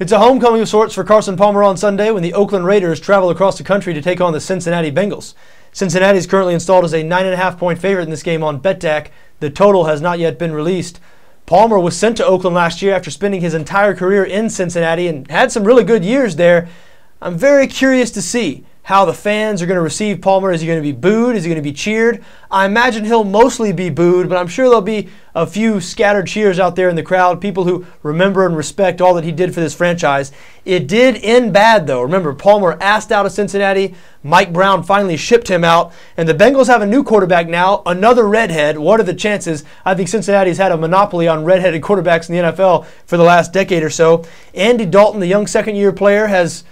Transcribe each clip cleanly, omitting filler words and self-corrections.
It's a homecoming of sorts for Carson Palmer on Sunday when the Oakland Raiders travel across the country to take on the Cincinnati Bengals. Cincinnati is currently installed as a 9.5-point favorite in this game on BetDAQ. The total has not yet been released. Palmer was sent to Oakland last year after spending his entire career in Cincinnati and had some really good years there. I'm very curious to see how the fans are going to receive Palmer. Is he going to be booed? Is he going to be cheered? I imagine he'll mostly be booed, but I'm sure there'll be a few scattered cheers out there in the crowd, people who remember and respect all that he did for this franchise. It did end bad, though. Remember, Palmer asked out of Cincinnati. Mike Brown finally shipped him out, and the Bengals have a new quarterback now, another redhead. What are the chances? I think Cincinnati's had a monopoly on redheaded quarterbacks in the NFL for the last decade or so. Andy Dalton, the young second-year player, has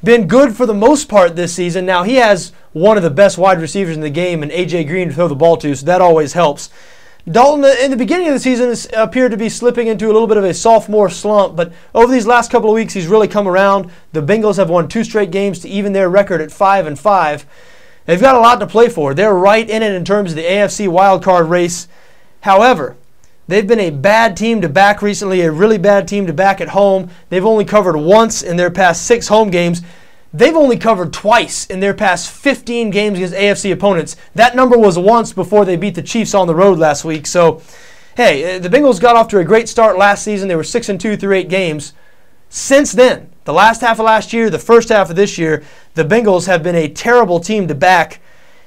been good for the most part this season. Now, he has one of the best wide receivers in the game and A.J. Green to throw the ball to, so that always helps. Dalton, in the beginning of the season, appeared to be slipping into a little bit of a sophomore slump, but over these last couple of weeks, he's really come around. The Bengals have won 2 straight games to even their record at 5-5. They've got a lot to play for. They're right in it in terms of the AFC wildcard race. However, they've been a bad team to back recently, a really bad team to back at home. They've only covered once in their past 6 home games. They've only covered twice in their past 15 games against AFC opponents. That number was once before they beat the Chiefs on the road last week. So, hey, the Bengals got off to a great start last season. They were 6-2 through 8 games. Since then, the last half of last year, the first half of this year, the Bengals have been a terrible team to back,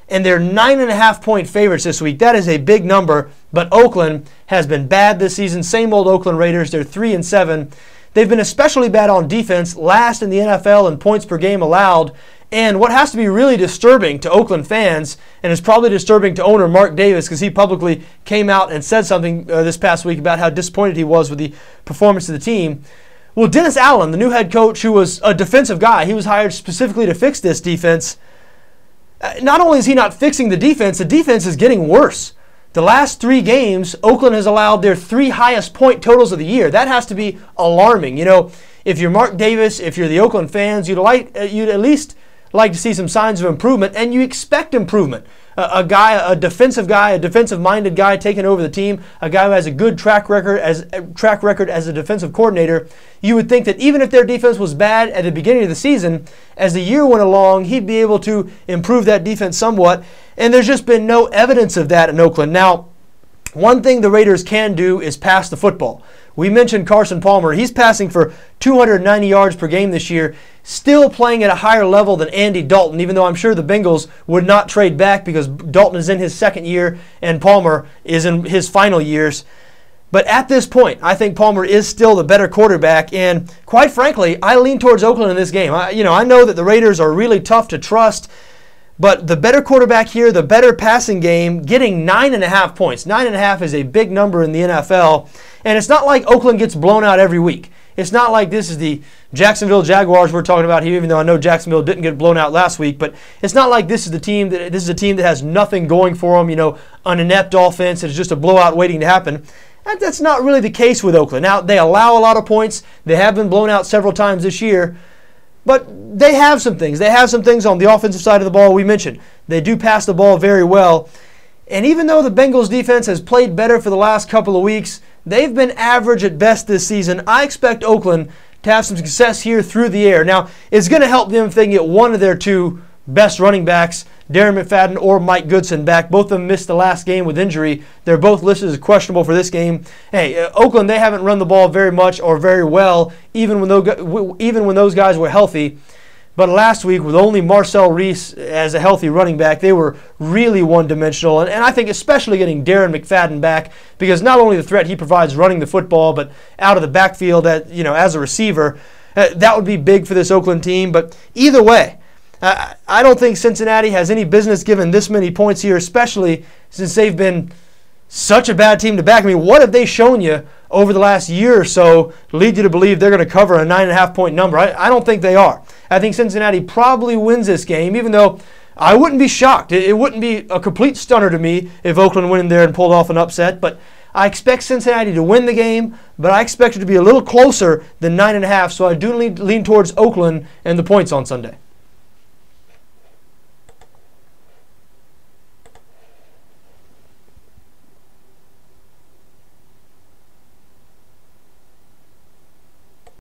and they're 9.5-point favorites this week. That is a big number, but Oakland has been bad this season. Same old Oakland Raiders. They're 3-7. They've been especially bad on defense, last in the NFL in points per game allowed. And what has to be really disturbing to Oakland fans, and is probably disturbing to owner Mark Davis, because he publicly came out and said something this past week about how disappointed he was with the performance of the team. Well, Dennis Allen, the new head coach, who was a defensive guy, he was hired specifically to fix this defense. Not only is he not fixing the defense is getting worse. The last 3 games, Oakland has allowed their 3 highest point totals of the year. That has to be alarming. You know, if you're Mark Davis, if you're the Oakland fans, you'd at least like to see some signs of improvement, and you expect improvement. A defensive-minded guy taking over the team, a guy who has a good track record as a defensive coordinator. You would think that even if their defense was bad at the beginning of the season, as the year went along, he'd be able to improve that defense somewhat. And there's just been no evidence of that in Oakland. Now, one thing the Raiders can do is pass the football. We mentioned Carson Palmer. He's passing for 290 yards per game this year, still playing at a higher level than Andy Dalton, even though I'm sure the Bengals would not trade back because Dalton is in his second year and Palmer is in his final years. But at this point, I think Palmer is still the better quarterback, and quite frankly, I lean towards Oakland in this game. I know that the Raiders are really tough to trust, but the better quarterback here, the better passing game, getting 9.5 points. 9.5 is a big number in the NFL. And it's not like Oakland gets blown out every week. It's not like this is the Jacksonville Jaguars we're talking about here, even though I know Jacksonville didn't get blown out last week. But it's not like this is a team that has nothing going for them, an inept offense. It's just a blowout waiting to happen. That's not really the case with Oakland. Now, they allow a lot of points. They have been blown out several times this year. But they have some things. They have some things on the offensive side of the ball we mentioned. They do pass the ball very well. And even though the Bengals defense has played better for the last couple of weeks, they've been average at best this season. I expect Oakland to have some success here through the air. Now, it's going to help them if they can get one of their 2 best running backs, Darren McFadden or Mike Goodson, back. Both of them missed the last game with injury. They're both listed as questionable for this game. Hey, Oakland, they haven't run the ball very much or very well, even when those guys were healthy. But last week, with only Marcel Reese as a healthy running back, they were really one-dimensional. And I think especially getting Darren McFadden back, because not only the threat he provides running the football, but out of the backfield as a receiver, that would be big for this Oakland team. But either way, I don't think Cincinnati has any business giving this many points here, especially since they've been such a bad team to back. I mean, what have they shown you over the last year or so to lead you to believe they're going to cover a 9.5-point number? I don't think they are. I think Cincinnati probably wins this game, even though I wouldn't be shocked. It wouldn't be a complete stunner to me if Oakland went in there and pulled off an upset. But I expect Cincinnati to win the game, but I expect it to be a little closer than 9.5, so I do lean towards Oakland and the points on Sunday.